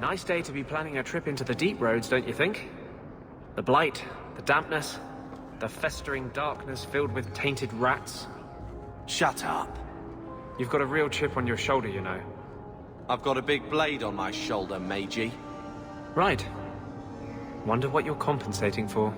Nice day to be planning a trip into the deep roads, don't you think? The blight, the dampness, the festering darkness filled with tainted rats. Shut up. You've got a real chip on your shoulder, you know. I've got a big blade on my shoulder, Meiji. Right. Wonder what you're compensating for.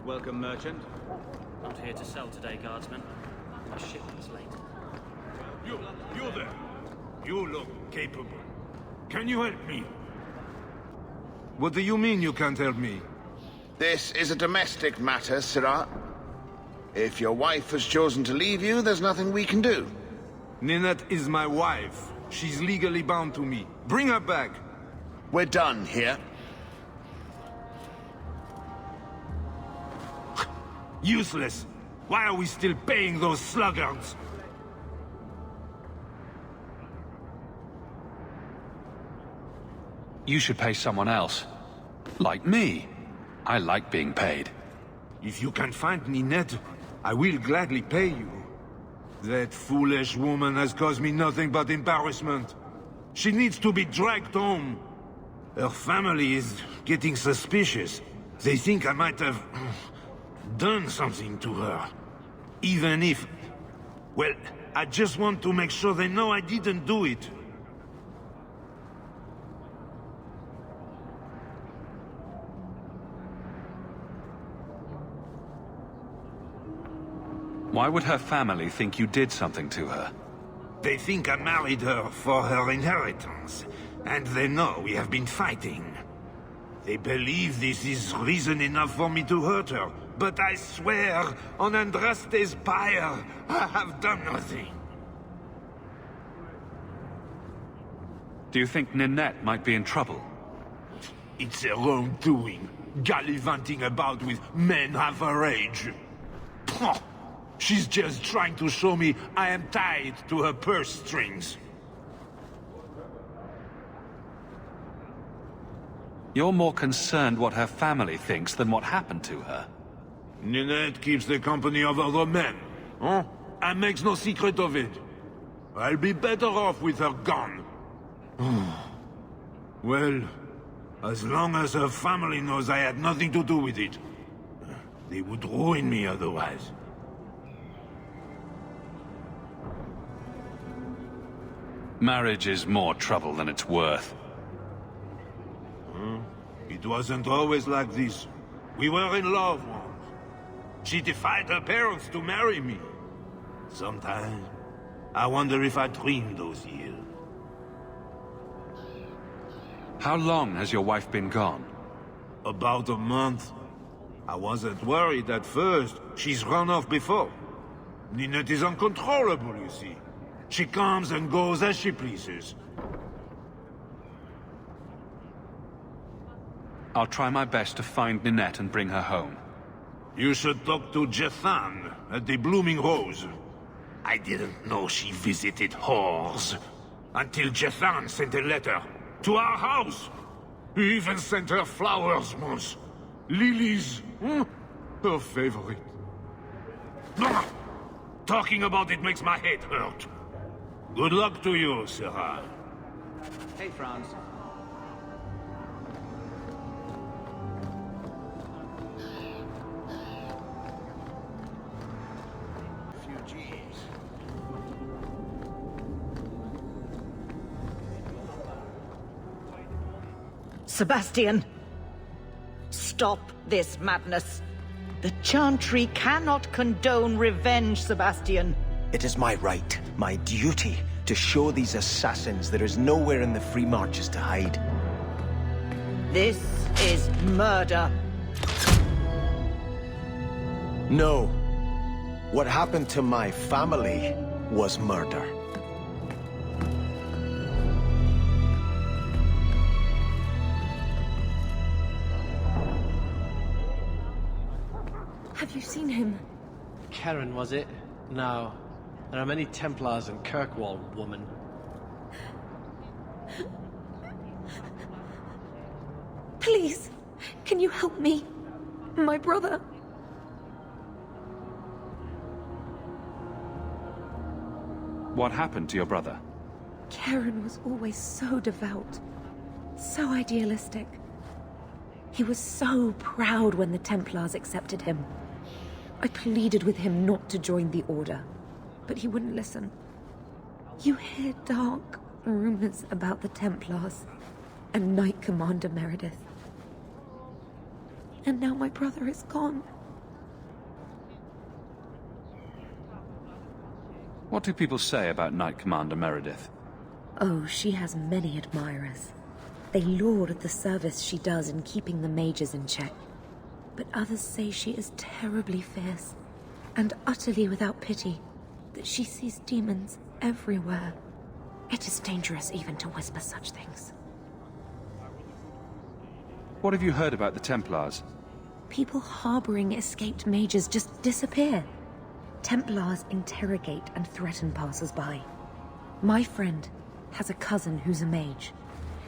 Welcome, merchant. Not here to sell today, guardsman. My shipment's late. You there. You look capable. Can you help me? What do you mean you can't help me? This is a domestic matter, Sirrah. If your wife has chosen to leave you, there's nothing we can do. Ninette is my wife. She's legally bound to me. Bring her back. We're done here. Useless. Why are we still paying those sluggards? You should pay someone else. Like me. I like being paid. If you can find Ninette, I will gladly pay you. That foolish woman has caused me nothing but embarrassment. She needs to be dragged home. Her family is getting suspicious. They think I might have done something to her. Even if... well, I just want to make sure they know I didn't do it. Why would her family think you did something to her? They think I married her for her inheritance, and they know we have been fighting. They believe this is reason enough for me to hurt her, but I swear, on Andraste's pyre, I have done nothing. Do you think Ninette might be in trouble? It's her own doing, gallivanting about with men half her age. Pah! She's just trying to show me I am tied to her purse strings. You're more concerned what her family thinks than what happened to her. Ninette keeps the company of other men, huh? And makes no secret of it. I'll be better off with her gone. Well, as long as her family knows I had nothing to do with it, they would ruin me otherwise. Marriage is more trouble than it's worth. It wasn't always like this. We were in love once. She defied her parents to marry me. Sometimes, I wonder if I dreamed those years. How long has your wife been gone? About a month. I wasn't worried at first. She's run off before. Ninette is uncontrollable, you see. She comes and goes as she pleases. I'll try my best to find Ninette and bring her home. You should talk to Jethan at the Blooming Rose. I didn't know she visited whores. Until Jethan sent a letter to our house. He even sent her flowers once. Lilies. Her favorite. Talking about it makes my head hurt. Good luck to you, Sarah. Hey, Franz. Sebastian! Stop this madness. The Chantry cannot condone revenge, Sebastian. It is my right, my duty, to show these assassins there is nowhere in the Free Marches to hide. This is murder. No. What happened to my family was murder. Have you seen him? Karen, was it? No. There are many Templars in Kirkwall, woman. Please, can you help me? My brother. What happened to your brother? Karen was always so devout, so idealistic. He was so proud when the Templars accepted him. I pleaded with him not to join the Order, but he wouldn't listen. You hear dark rumors about the Templars and Knight Commander Meredith. And now my brother is gone. What do people say about Knight Commander Meredith? Oh, she has many admirers. They laud the service she does in keeping the mages in check. But others say she is terribly fierce and utterly without pity, that she sees demons everywhere. It is dangerous even to whisper such things. What have you heard about the Templars? People harboring escaped mages just disappear. Templars interrogate and threaten passers-by. My friend has a cousin who's a mage,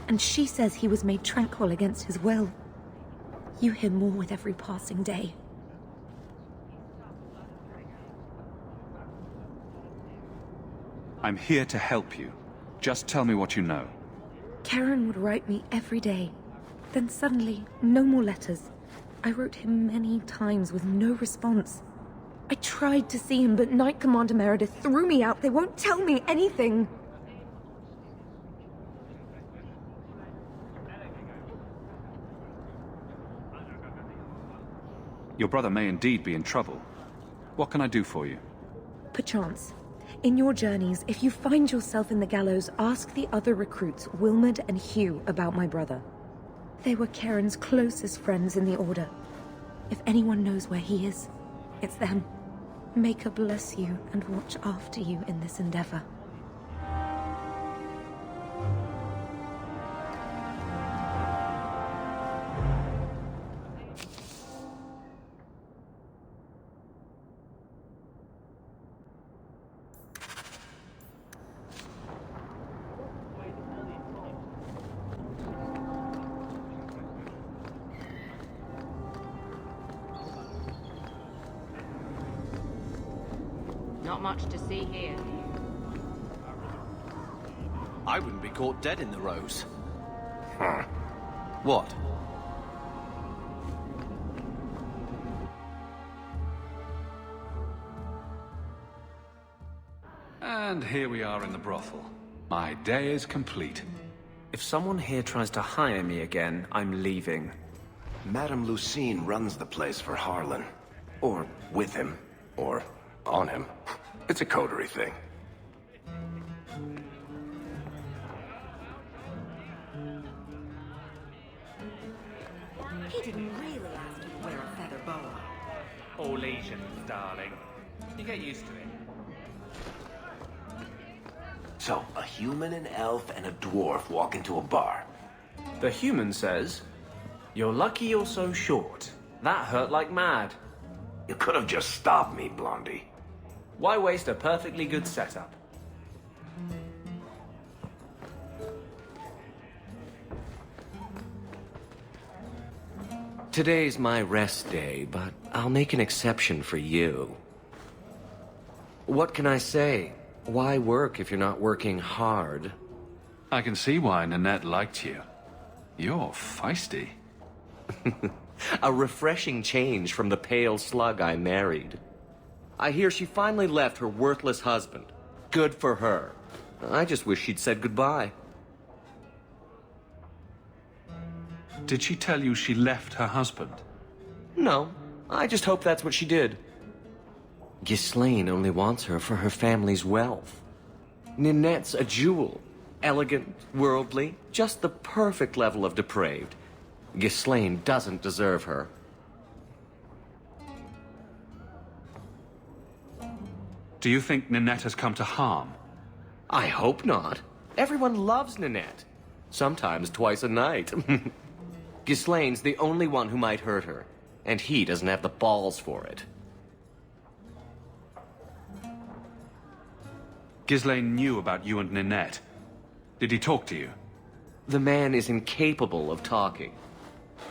and she says he was made tranquil against his will. You hear more with every passing day. I'm here to help you. Just tell me what you know. Karen would write me every day. Then suddenly, no more letters. I wrote him many times with no response. I tried to see him, but Knight Commander Meredith threw me out. They won't tell me anything. Your brother may indeed be in trouble. What can I do for you? Perchance. In your journeys, if you find yourself in the gallows, ask the other recruits, Wilmerd and Hugh, about my brother. They were Karen's closest friends in the Order. If anyone knows where he is, it's them. May God bless you and watch after you in this endeavor. Not much to see here. I wouldn't be caught dead in the Rose. What? And here we are in the brothel. My day is complete. If someone here tries to hire me again, I'm leaving. Madame Lucine runs the place for Harlan. Or with him. Or on him. It's a coterie thing. He didn't really ask you to wear a feather boa. All Asians, darling. You get used to it. So, a human, an elf, and a dwarf walk into a bar. The human says, "You're lucky you're so short. That hurt like mad." You could have just stopped me, Blondie. Why waste a perfectly good setup? Today's my rest day, but I'll make an exception for you. What can I say? Why work if you're not working hard? I can see why Nanette liked you. You're feisty. A refreshing change from the pale slug I married. I hear she finally left her worthless husband. Good for her. I just wish she'd said goodbye. Did she tell you she left her husband? No, I just hope that's what she did. Ghislaine only wants her for her family's wealth. Ninette's a jewel. Elegant, worldly, just the perfect level of depraved. Ghislaine doesn't deserve her. Do you think Ninette has come to harm? I hope not. Everyone loves Ninette. Sometimes twice a night. Ghislaine's the only one who might hurt her, and he doesn't have the balls for it. Ghislaine knew about you and Ninette. Did he talk to you? The man is incapable of talking.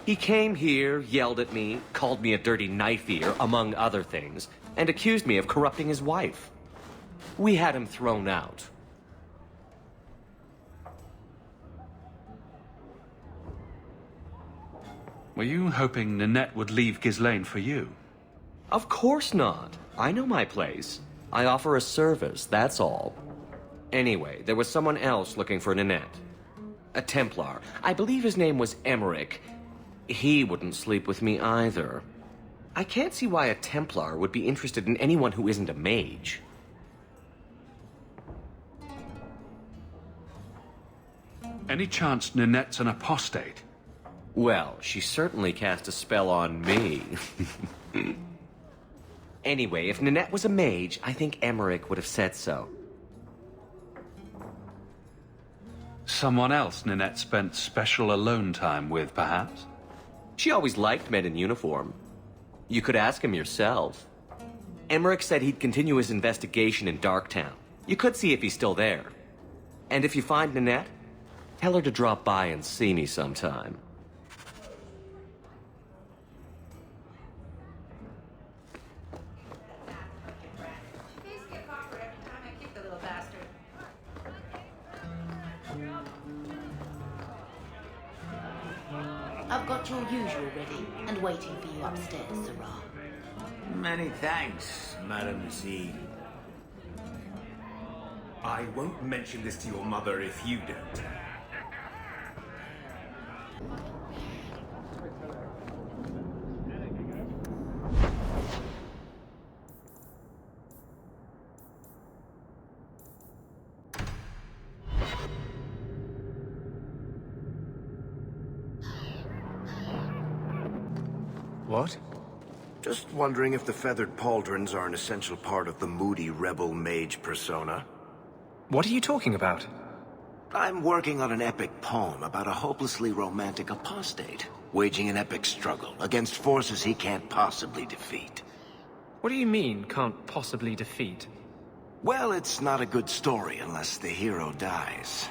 He came here, yelled at me, called me a dirty knife-eater, among other things, and accused me of corrupting his wife. We had him thrown out. Were you hoping Ninette would leave Ghislaine for you? Of course not. I know my place. I offer a service, that's all. Anyway, there was someone else looking for Ninette. A Templar. I believe his name was Emmerich. He wouldn't sleep with me either. I can't see why a Templar would be interested in anyone who isn't a mage. Any chance Ninette's an apostate? Well, she certainly cast a spell on me. Anyway, if Ninette was a mage, I think Emmerich would have said so. Someone else Ninette spent special alone time with, perhaps? She always liked men in uniform. You could ask him yourself. Emmerich said he'd continue his investigation in Darktown. You could see if he's still there. And if you find Ninette, tell her to drop by and see me sometime. I've got your usual ready and waiting for you upstairs, Sarah. Many thanks, Mademoiselle. I won't mention this to your mother if you don't. What? Just wondering if the feathered pauldrons are an essential part of the moody rebel mage persona. What are you talking about? I'm working on an epic poem about a hopelessly romantic apostate, waging an epic struggle against forces he can't possibly defeat. What do you mean, can't possibly defeat? Well, it's not a good story unless the hero dies.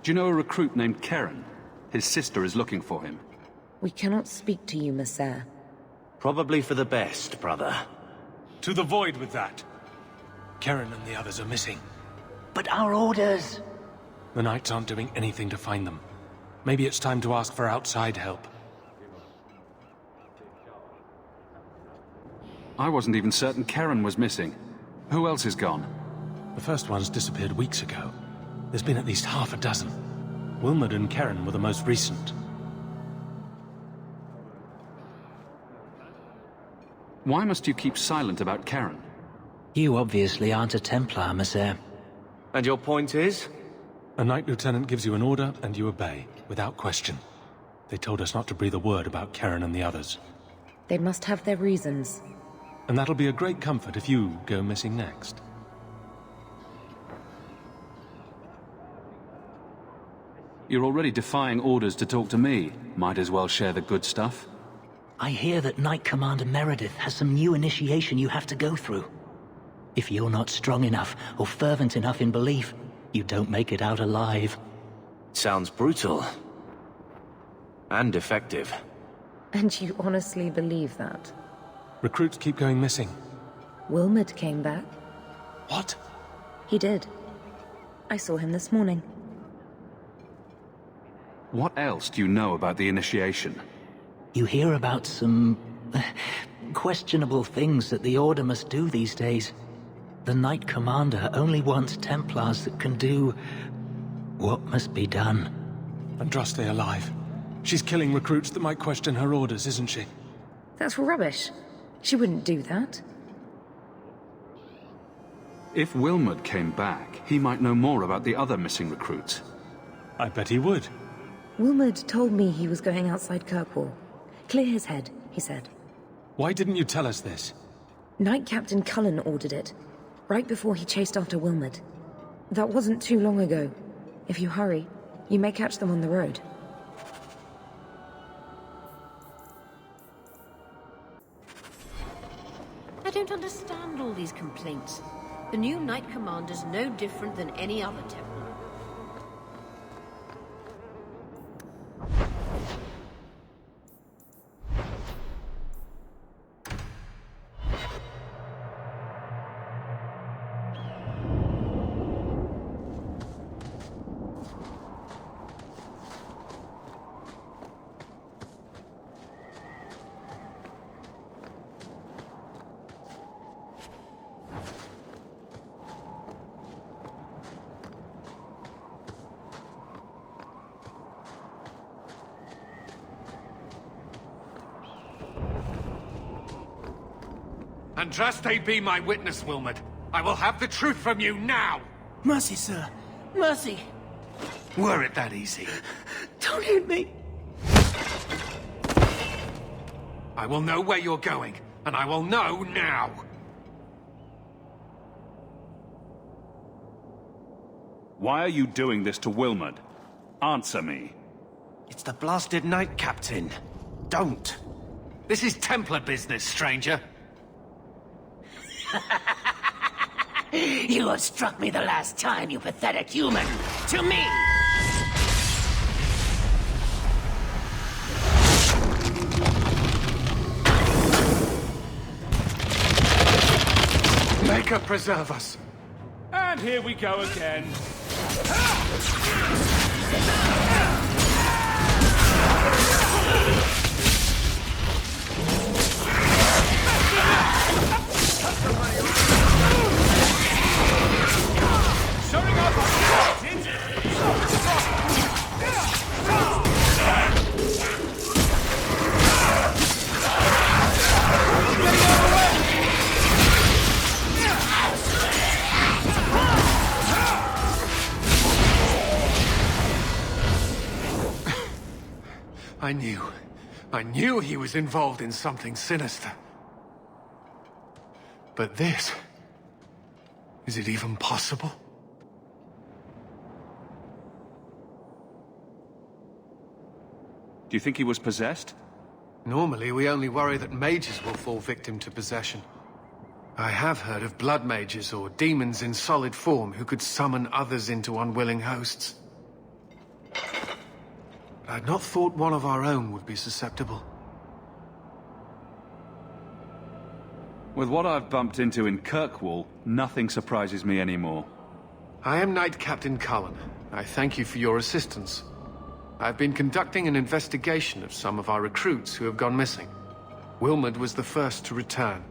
Do you know a recruit named Karen? His sister is looking for him. We cannot speak to you, Messer. Probably for the best, brother. To the void with that. Karen and the others are missing. But our orders... The Knights aren't doing anything to find them. Maybe it's time to ask for outside help. I wasn't even certain Karen was missing. Who else is gone? The first one's disappeared weeks ago. There's been at least half a dozen. Wilmot and Karen were the most recent. Why must you keep silent about Karen? You obviously aren't a Templar, Messer. And your point is? A Knight Lieutenant gives you an order, and you obey, without question. They told us not to breathe a word about Karen and the others. They must have their reasons. And that'll be a great comfort if you go missing next. You're already defying orders to talk to me. Might as well share the good stuff. I hear that Knight Commander Meredith has some new initiation you have to go through. If you're not strong enough or fervent enough in belief, you don't make it out alive. Sounds brutal. And effective. And you honestly believe that? Recruits keep going missing. Wilmot came back. What? He did. I saw him this morning. What else do you know about the initiation? You hear about some... questionable things that the Order must do these days. The Knight Commander only wants Templars that can do... what must be done. Andraste alive. She's killing recruits that might question her orders, isn't she? That's rubbish. She wouldn't do that. If Wilmot came back, he might know more about the other missing recruits. I bet he would. Wilmot told me he was going outside Kirkwall. Clear his head, he said. Why didn't you tell us this? Knight Captain Cullen ordered it, right before he chased after Wilmot. That wasn't too long ago. If you hurry, you may catch them on the road. At don't understand all these complaints. The new Knight Commander's no different than any other Templar. Andraste be my witness, Wilmot. I will have the truth from you now! Mercy, sir. Mercy. Were it that easy? Don't hit me. I will know where you're going, and I will know now! Why are you doing this to Wilmot? Answer me. It's the blasted Knight Captain. Don't. This is Templar business, stranger. You have struck me the last time, you pathetic human. To me! Maker preserve us. And here we go again. Showing up I knew he was involved in something sinister. But this... is it even possible? Do you think he was possessed? Normally, we only worry that mages will fall victim to possession. I have heard of blood mages or demons in solid form who could summon others into unwilling hosts. I'd not thought one of our own would be susceptible. With what I've bumped into in Kirkwall, nothing surprises me anymore. I am Knight Captain Cullen. I thank you for your assistance. I've been conducting an investigation of some of our recruits who have gone missing. Wilmot was the first to return.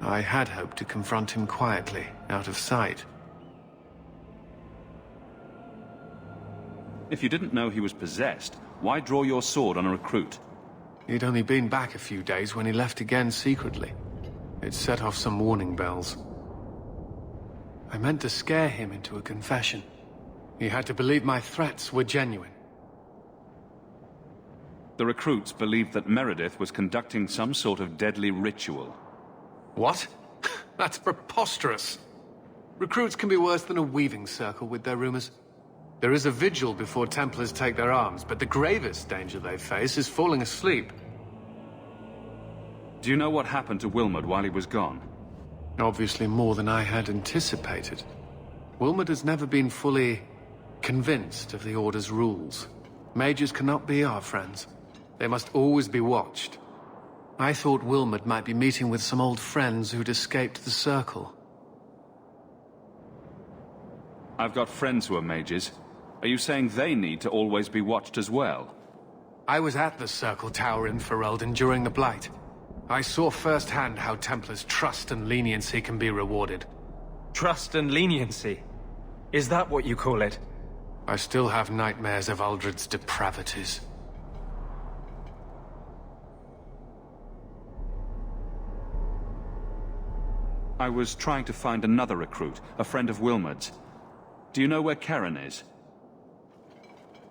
I had hoped to confront him quietly, out of sight. If you didn't know he was possessed, why draw your sword on a recruit? He'd only been back a few days when he left again secretly. It set off some warning bells. I meant to scare him into a confession. He had to believe my threats were genuine. The recruits believed that Meredith was conducting some sort of deadly ritual. What? That's preposterous. Recruits can be worse than a weaving circle with their rumors. There is a vigil before Templars take their arms, but the gravest danger they face is falling asleep. Do you know what happened to Wilmot while he was gone? Obviously more than I had anticipated. Wilmot has never been fully convinced of the Order's rules. Mages cannot be our friends. They must always be watched. I thought Wilmot might be meeting with some old friends who'd escaped the Circle. I've got friends who are mages. Are you saying they need to always be watched as well? I was at the Circle Tower in Ferelden during the Blight. I saw firsthand how Templars' trust and leniency can be rewarded. Trust and leniency? Is that what you call it? I still have nightmares of Uldred's depravities. I was trying to find another recruit, a friend of Wilmot's. Do you know where Karen is?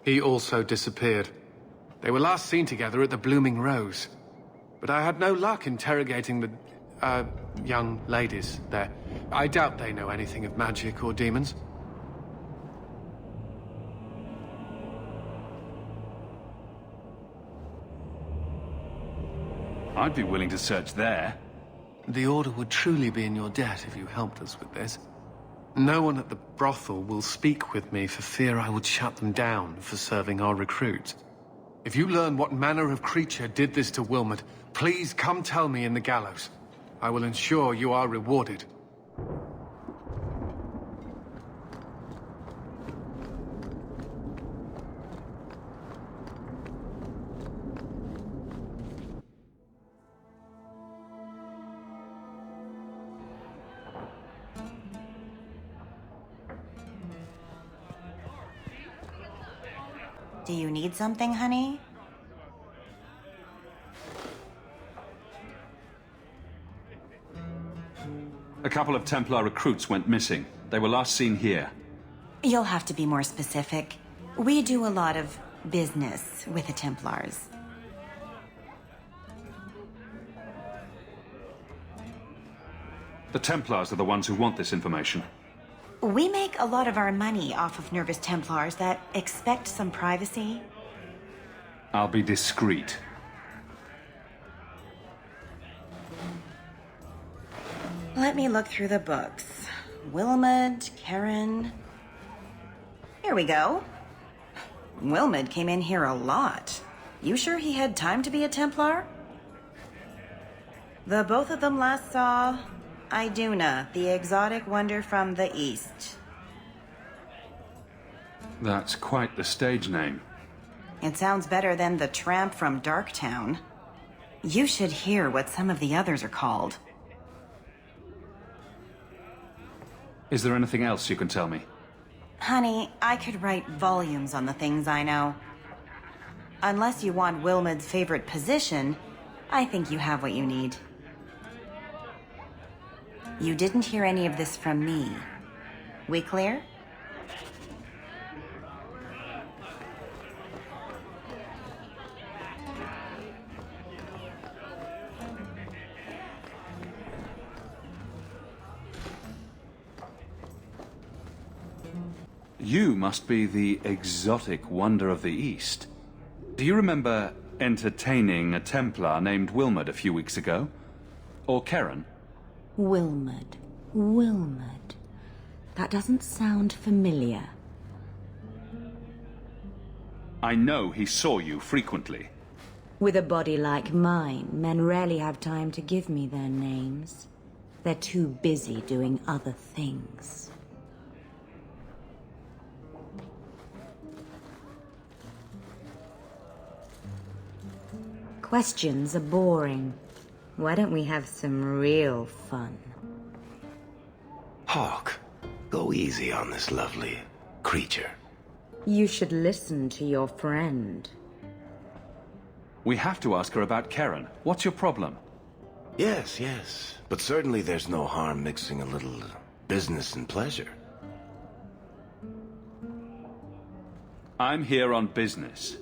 He also disappeared. They were last seen together at the Blooming Rose. But I had no luck interrogating the, young ladies there. I doubt they know anything of magic or demons. I'd be willing to search there. The Order would truly be in your debt if you helped us with this. No one at the brothel will speak with me for fear I would shut them down for serving our recruits. If you learn what manner of creature did this to Wilmot, please come tell me in the gallows. I will ensure you are rewarded. Do you need something, honey? A couple of Templar recruits went missing. They were last seen here. You'll have to be more specific. We do a lot of business with the Templars. The Templars are the ones who want this information. We make a lot of our money off of nervous Templars that expect some privacy. I'll be discreet. Let me look through the books. Wilmot, Karen... Here we go. Wilmot came in here a lot. You sure he had time to be a Templar? The both of them last saw Iduna, the exotic wonder from the east. That's quite the stage name. It sounds better than the tramp from Darktown. You should hear what some of the others are called. Is there anything else you can tell me? Honey, I could write volumes on the things I know. Unless you want Wilmot's favorite position, I think you have what you need. You didn't hear any of this from me. We clear? You must be the exotic wonder of the East. Do you remember entertaining a Templar named Wilmot a few weeks ago? Or Karen? Wilmot. Wilmot. That doesn't sound familiar. I know he saw you frequently. With a body like mine, men rarely have time to give me their names. They're too busy doing other things. Questions are boring. Why don't we have some real fun? Hawk, go easy on this lovely creature. You should listen to your friend. We have to ask her about Karen. What's your problem? Yes, yes. But certainly there's no harm mixing a little business and pleasure. I'm here on business.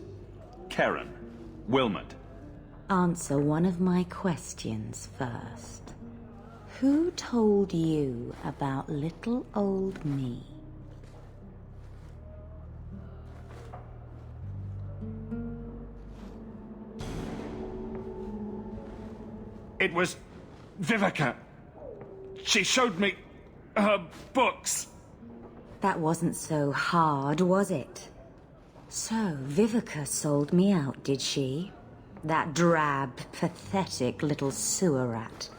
Karen. Wilmot. Answer one of my questions first. Who told you about little old me? It was Vivica. She showed me her books. That wasn't so hard, was it? So, Vivica sold me out, did she? That drab, pathetic little sewer rat.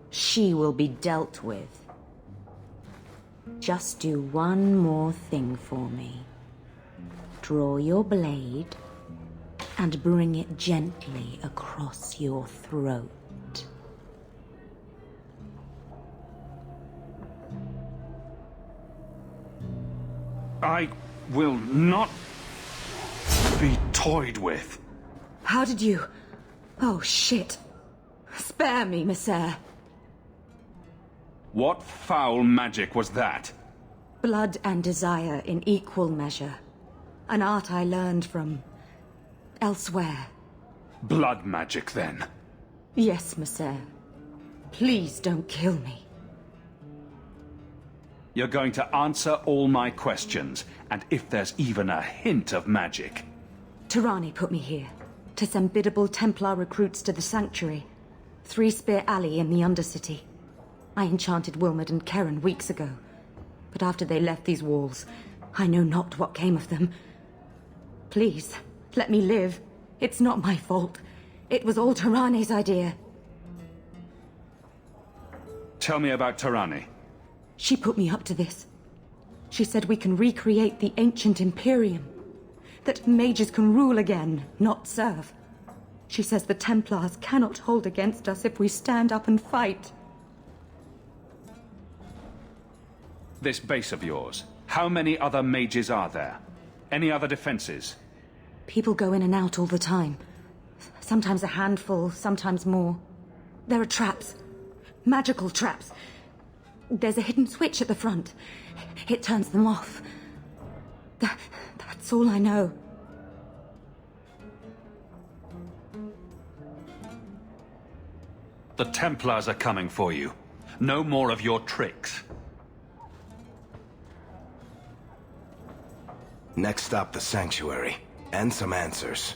She will be dealt with. Just do one more thing for me. Draw your blade and bring it gently across your throat. I will not be toyed with. How did you... Oh, shit. Spare me, Messer. What foul magic was that? Blood and desire in equal measure. An art I learned from... elsewhere. Blood magic, then? Yes, Messer. Please don't kill me. You're going to answer all my questions, and if there's even a hint of magic... Tirani put me here, to send biddable Templar recruits to the Sanctuary. Three-Spear Alley in the Undercity. I enchanted Wilmot and Keren weeks ago. But after they left these walls, I know not what came of them. Please, let me live. It's not my fault. It was all Tarane's idea. Tell me about Tarane. She put me up to this. She said we can recreate the ancient Imperium. That mages can rule again, not serve. She says the Templars cannot hold against us if we stand up and fight. This base of yours, how many other mages are there? Any other defenses? People go in and out all the time. Sometimes a handful, sometimes more. There are traps. Magical traps. There's a hidden switch at the front. It turns them off. That's all I know. The Templars are coming for you. No more of your tricks. Next stop, the Sanctuary. And some answers.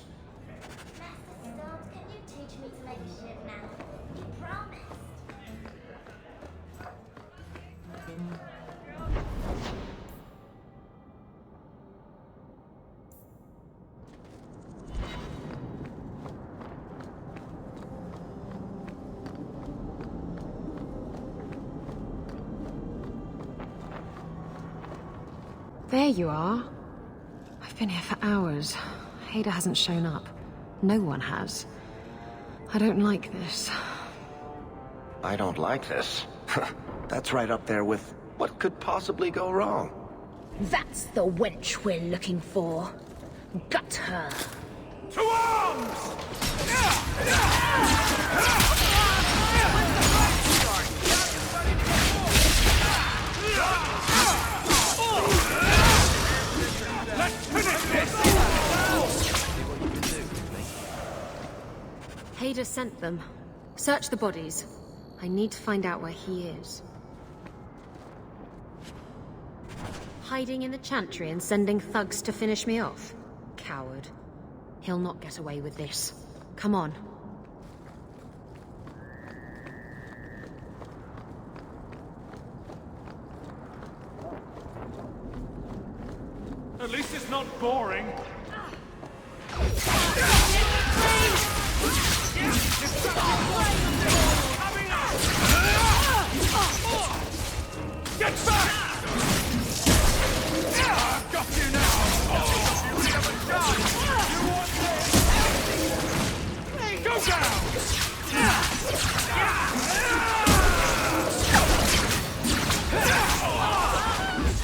There you are. I've been here for hours. Hader hasn't shown up. No one has. I don't like this. I don't like this. That's right up there with what could possibly go wrong. That's the wench we're looking for. Gut her. To arms! Let's finish this! Hader sent them. Search the bodies. I need to find out where he is. Hiding in the Chantry and sending thugs to finish me off? Coward. He'll not get away with this. Come on. At least it's not boring. Get back! I've got you now! You have a chance! You want this? Go down!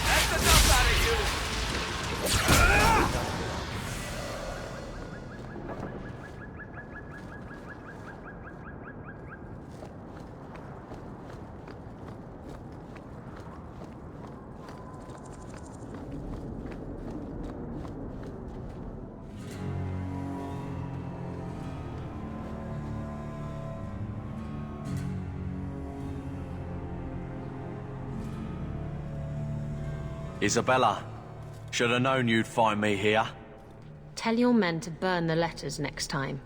That's enough out of you! Isabella, should have known you'd find me here. Tell your men to burn the letters next time.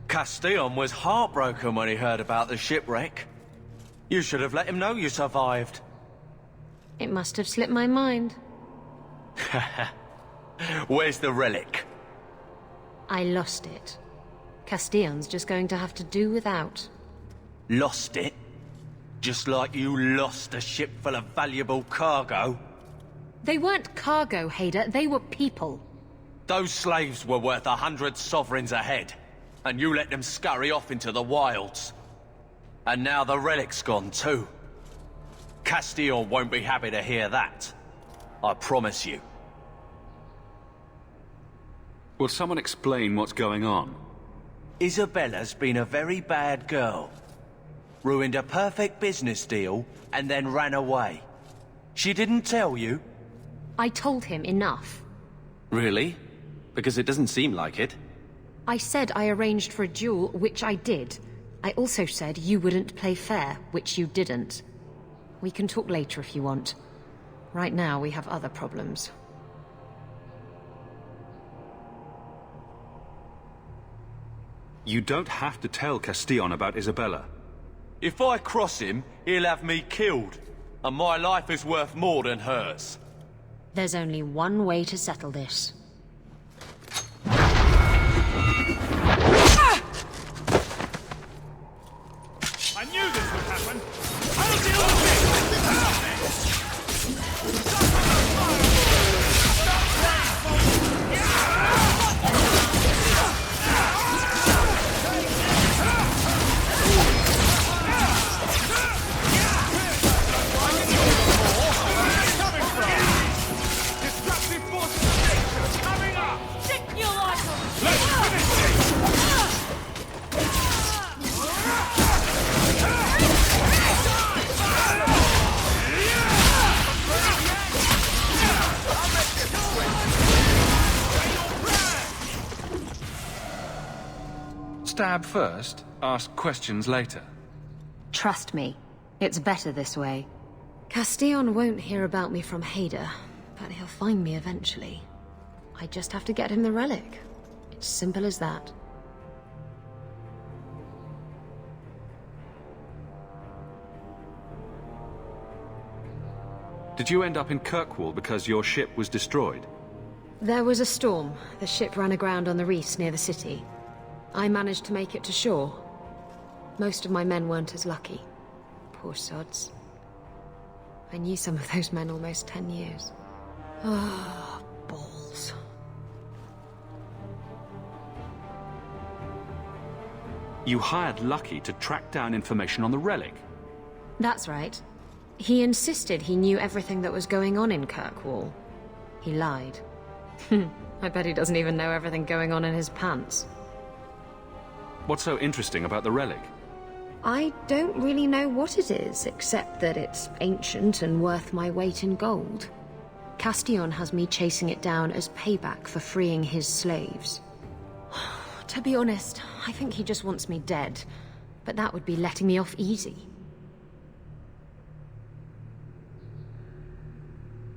Castillon was heartbroken when he heard about the shipwreck. You should have let him know you survived. It must have slipped my mind. Where's the relic? I lost it. Castillon's just going to have to do without. Lost it? Just like you lost a ship full of valuable cargo? They weren't cargo, Hader. They were people. Those slaves were worth 100 sovereigns a head, and you let them scurry off into the wilds. And now the relic's gone too. Castillon won't be happy to hear that. I promise you. Will someone explain what's going on? Isabella's been a very bad girl. Ruined a perfect business deal, and then ran away. She didn't tell you? I told him enough. Really? Because it doesn't seem like it. I said I arranged for a duel, which I did. I also said you wouldn't play fair, which you didn't. We can talk later if you want. Right now, we have other problems. You don't have to tell Castillon about Isabella. If I cross him, he'll have me killed. And my life is worth more than hers. There's only one way to settle this. I knew this would happen! I'll deal with it! Stab first, ask questions later. Trust me, it's better this way. Castillon won't hear about me from Hader, but he'll find me eventually. I just have to get him the relic. It's simple as that. Did you end up in Kirkwall because your ship was destroyed? There was a storm. The ship ran aground on the reefs near the city. I managed to make it to shore. Most of my men weren't as lucky. Poor sods. I knew some of those men almost 10 years. Ah, balls. You hired Lucky to track down information on the relic. That's right. He insisted he knew everything that was going on in Kirkwall. He lied. I bet he doesn't even know everything going on in his pants. What's so interesting about the relic? I don't really know what it is, except that it's ancient and worth my weight in gold. Castillon has me chasing it down as payback for freeing his slaves. To be honest, I think he just wants me dead, but that would be letting me off easy.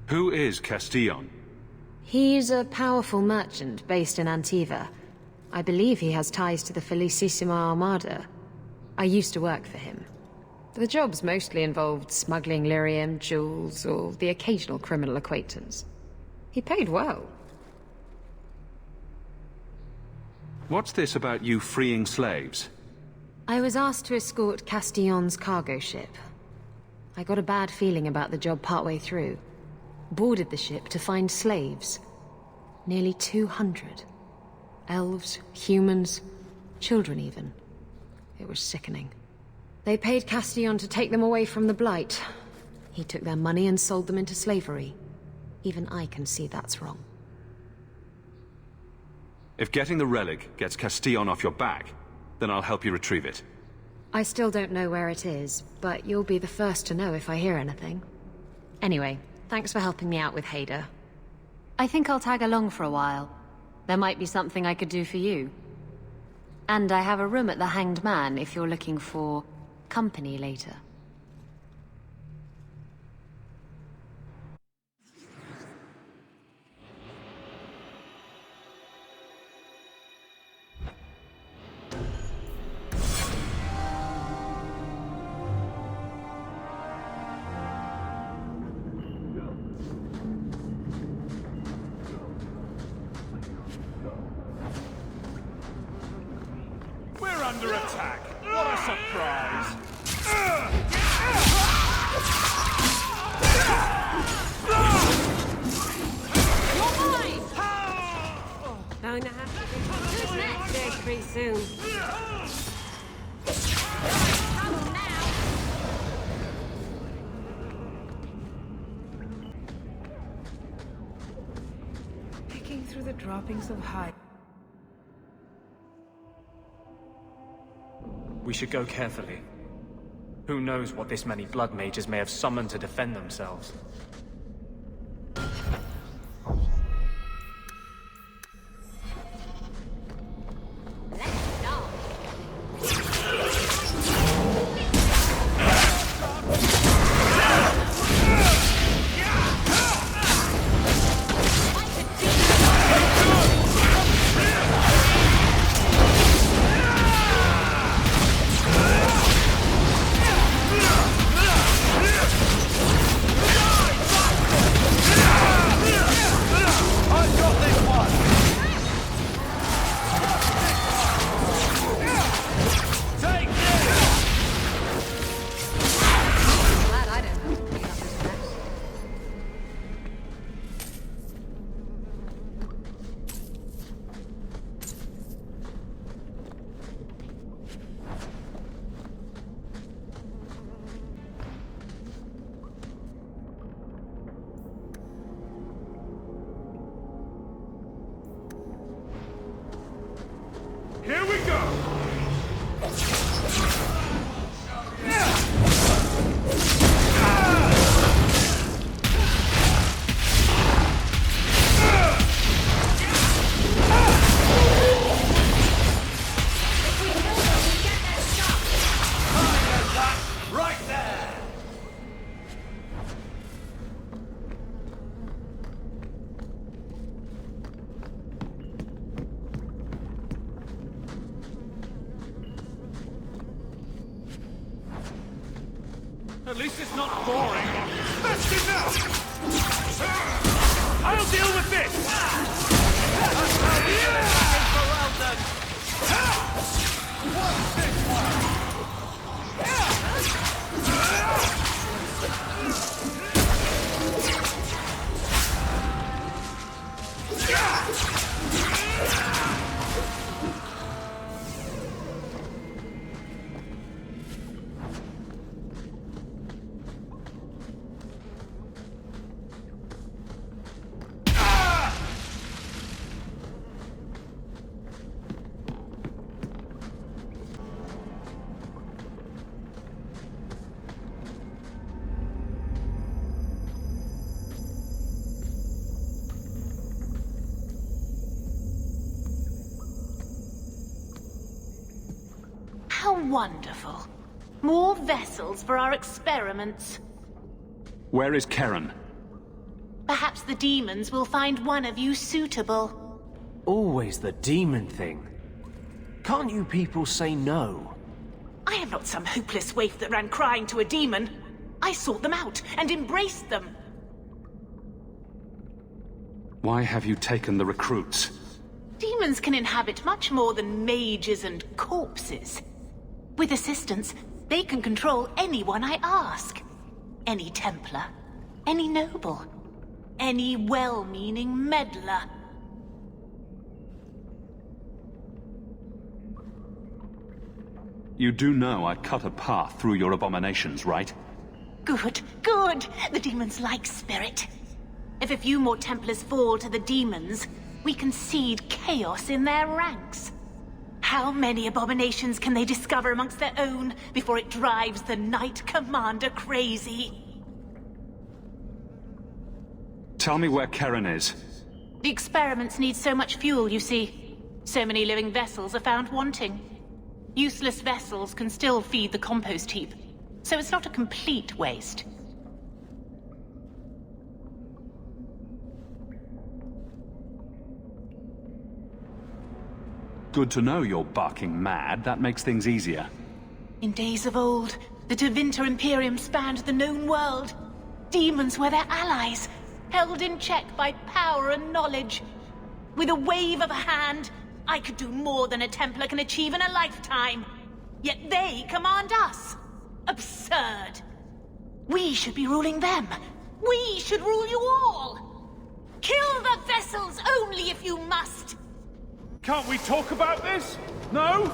Who is Castillon? He's a powerful merchant based in Antiva. I believe he has ties to the Felicissima Armada. I used to work for him. The jobs mostly involved smuggling lyrium, jewels, or the occasional criminal acquaintance. He paid well. What's this about you freeing slaves? I was asked to escort Castillon's cargo ship. I got a bad feeling about the job partway through. Boarded the ship to find slaves. Nearly 200. Elves, humans, children even. It was sickening. They paid Castillon to take them away from the Blight. He took their money and sold them into slavery. Even I can see that's wrong. If getting the relic gets Castillon off your back, then I'll help you retrieve it. I still don't know where it is, but you'll be the first to know if I hear anything. Anyway, thanks for helping me out with Hader. I think I'll tag along for a while. There might be something I could do for you. And I have a room at the Hanged Man if you're looking for company later. We're under attack! What a surprise! Going to have to be who's next there pretty soon. Picking through the droppings of hide. We should go carefully. Who knows what this many blood mages may have summoned to defend themselves. At least it's not boring. That's enough! I'll deal with this! What's this one? How wonderful. More vessels for our experiments. Where is Karen? Perhaps the demons will find one of you suitable. Always the demon thing. Can't you people say no? I am not some hopeless waif that ran crying to a demon. I sought them out and embraced them. Why have you taken the recruits? Demons can inhabit much more than mages and corpses. With assistance, they can control anyone I ask. Any Templar, any noble, any well-meaning meddler. You do know I cut a path through your abominations, right? Good, good. The demons like spirit. If a few more Templars fall to the demons, we can seed chaos in their ranks. How many abominations can they discover amongst their own before it drives the Knight Commander crazy? Tell me where Karen is. The experiments need so much fuel, you see. So many living vessels are found wanting. Useless vessels can still feed the compost heap, so it's not a complete waste. Good to know you're barking mad. That makes things easier. In days of old, the Tevinter Imperium spanned the known world. Demons were their allies, held in check by power and knowledge. With a wave of a hand, I could do more than a Templar can achieve in a lifetime. Yet they command us. Absurd. We should be ruling them. We should rule you all. Kill the vessels only if you must. Can't we talk about this? No?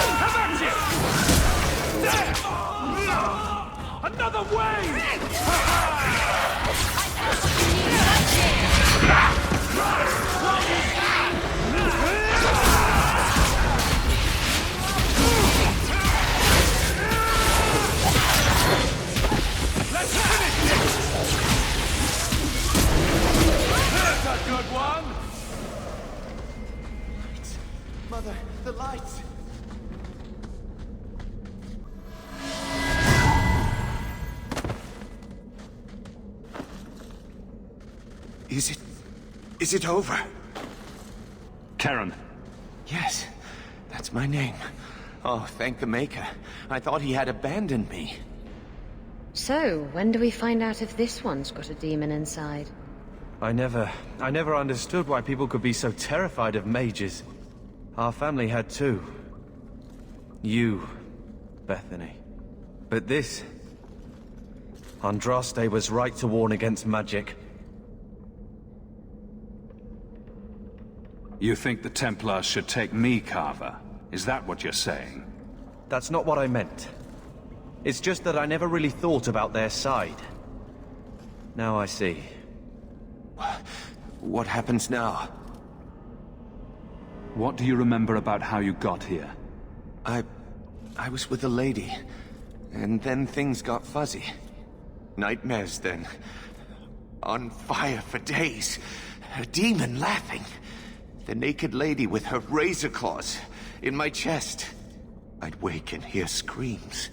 How about you? There! Another Let's finish this! That's a good one! Lights. Mother, the lights! Is it over? Karen. Yes, that's my name. Oh, thank the Maker. I thought he had abandoned me. So, when do we find out if this one's got a demon inside? I never understood why people could be so terrified of mages. Our family had too. You, Bethany. But this... Andraste was right to warn against magic. You think the Templars should take me, Carver? Is that what you're saying? That's not what I meant. It's just that I never really thought about their side. Now I see. What happens now? What do you remember about how you got here? I was with a lady, and then things got fuzzy. Nightmares then. On fire for days. A demon laughing. The naked lady with her razor claws in my chest. I'd wake and hear screams.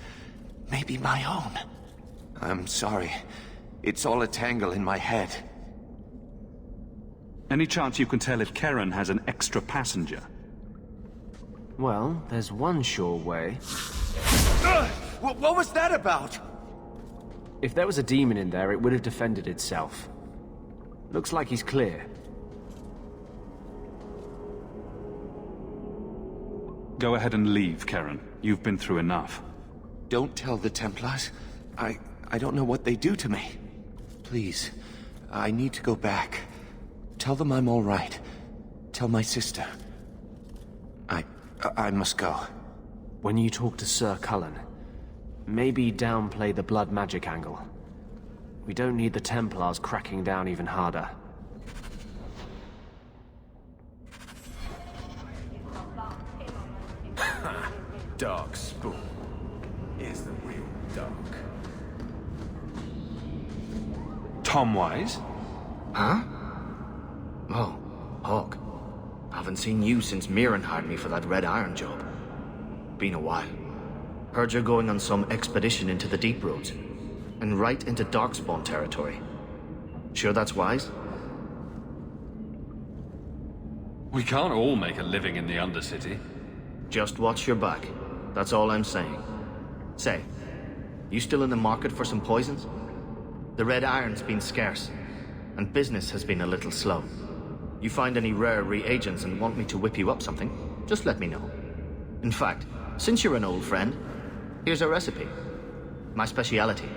Maybe my own. I'm sorry. It's all a tangle in my head. Any chance you can tell if Karen has an extra passenger? Well, there's one sure way. What was that about? If there was a demon in there, it would have defended itself. Looks like he's clear. Go ahead and leave, Karen. You've been through enough. Don't tell the Templars. I don't know what they do to me. Please, I need to go back. Tell them I'm all right. Tell my sister. I must go. When you talk to Sir Cullen, maybe downplay the blood magic angle. We don't need the Templars cracking down even harder. Dark Spoon. Here's the real dark. Tom Wise? Huh? Oh, Hawk. Haven't seen you since Mirren hired me for that Red Iron job. Been a while. Heard you're going on some expedition into the Deep Roads. And right into Darkspawn territory. Sure that's wise? We can't all make a living in the Undercity. Just watch your back. That's all I'm saying. Say, you still in the market for some poisons? The Red Iron's been scarce, and business has been a little slow. You find any rare reagents and want me to whip you up something, just let me know. In fact, since you're an old friend, here's a recipe. My speciality.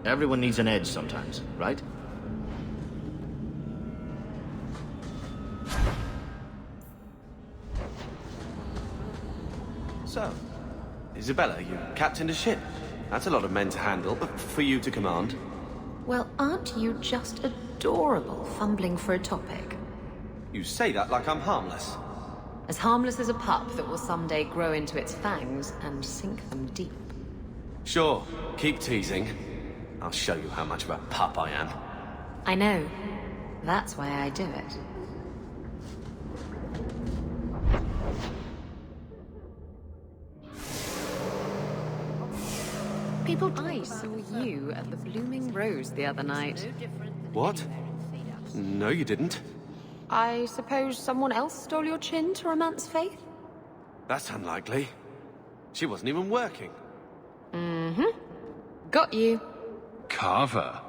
Everyone needs an edge sometimes, right? So, Isabella, you captained a ship. That's a lot of men to handle, but for you to command. Well, aren't you just adorable, fumbling for a topic? You say that like I'm harmless. As harmless as a pup that will someday grow into its fangs and sink them deep. Sure, keep teasing. I'll show you how much of a pup I am. I know. That's why I do it. I saw you at the Blooming Rose the other night. What? No, you didn't. I suppose someone else stole your chin to romance faith? That's unlikely. She wasn't even working. Mm-hmm. Got you. Carver?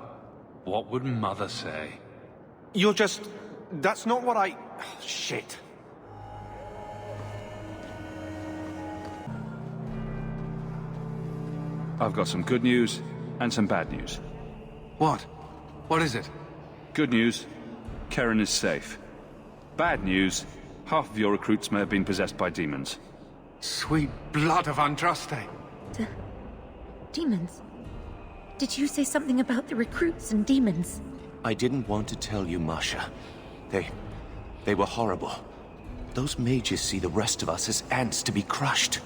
What would Mother say? You're just... That's not what I... Shit. I've got some good news and some bad news. What? What is it? Good news, Karen is safe. Bad news, half of your recruits may have been possessed by demons. Sweet blood of Andraste. Demons? Did you say something about the recruits and demons? I didn't want to tell you, Masha. They were horrible. Those mages see the rest of us as ants to be crushed.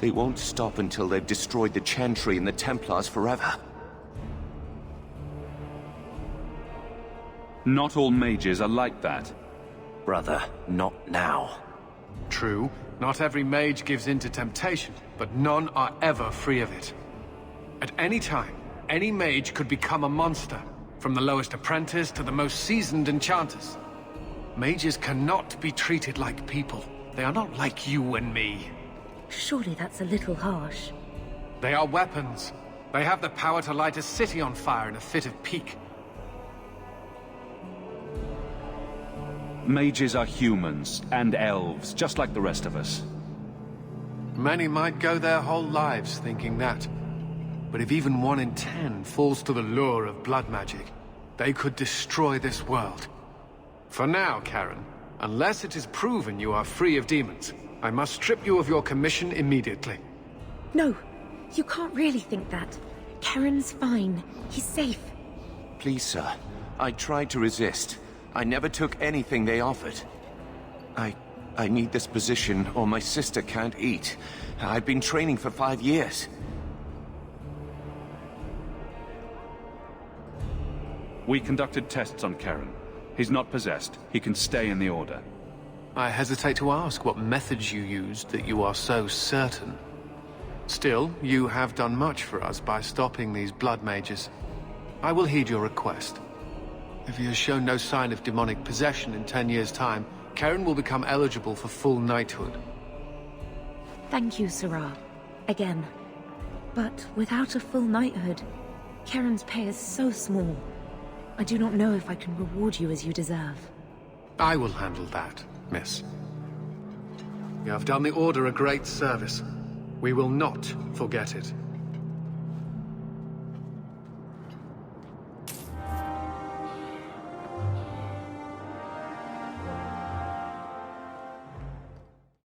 They won't stop until they've destroyed the Chantry and the Templars forever. Not all mages are like that. Brother, not now. True, not every mage gives in to temptation, but none are ever free of it. At any time, any mage could become a monster, from the lowest apprentice to the most seasoned enchanters. Mages cannot be treated like people. They are not like you and me. Surely that's a little harsh. They are weapons. They have the power to light a city on fire in a fit of pique. Mages are humans and elves, just like the rest of us. Many might go their whole lives thinking that. But if even 1 in 10 falls to the lure of blood magic, they could destroy this world. For now, Karen, unless it is proven you are free of demons, I must strip you of your commission immediately. No, you can't really think that. Karen's fine. He's safe. Please, sir. I tried to resist. I never took anything they offered. I need this position, or my sister can't eat. I've been training for 5 years. We conducted tests on Karen. He's not possessed. He can stay in the Order. I hesitate to ask what methods you used that you are so certain. Still, you have done much for us by stopping these blood mages. I will heed your request. If he has shown no sign of demonic possession in 10 years' time, Karen will become eligible for full knighthood. Thank you, Sirrah. Again. But without a full knighthood, Karen's pay is so small. I do not know if I can reward you as you deserve. I will handle that, miss. You have done the Order a great service. We will not forget it.